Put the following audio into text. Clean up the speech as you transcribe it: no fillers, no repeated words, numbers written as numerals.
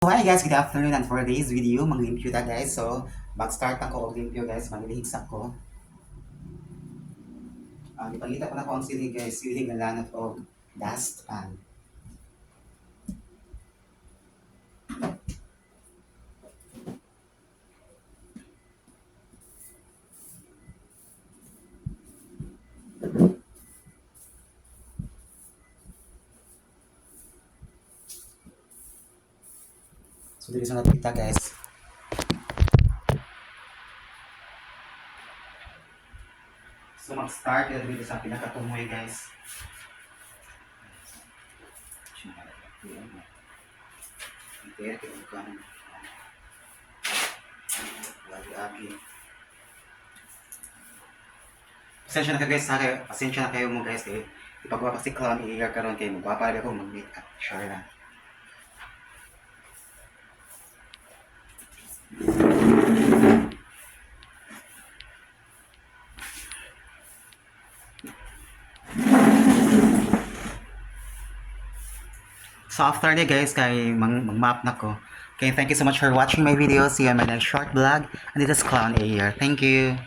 Hi guys, good afternoon, and for today's video, mag-limpyo ta guys. So, mag-start ako og limpyo guys, manilihigsak ko. Ipangita ko na ko ang silig guys, silig na lanat og dust pan. So, dito sa napita guys. So, mag-start dito sa pinakatumoy guys. Lagi-lagi. Pasensya na kayo mo guys eh. Ipagawa kasi clown i-ear karon kayo mo. Papalagay ko mag-makeup. Sure na. So after ni guys, kay mag-map na ko. Okay, thank you so much for watching my video. See you on my next short vlog. And this is Clown A here. Thank you.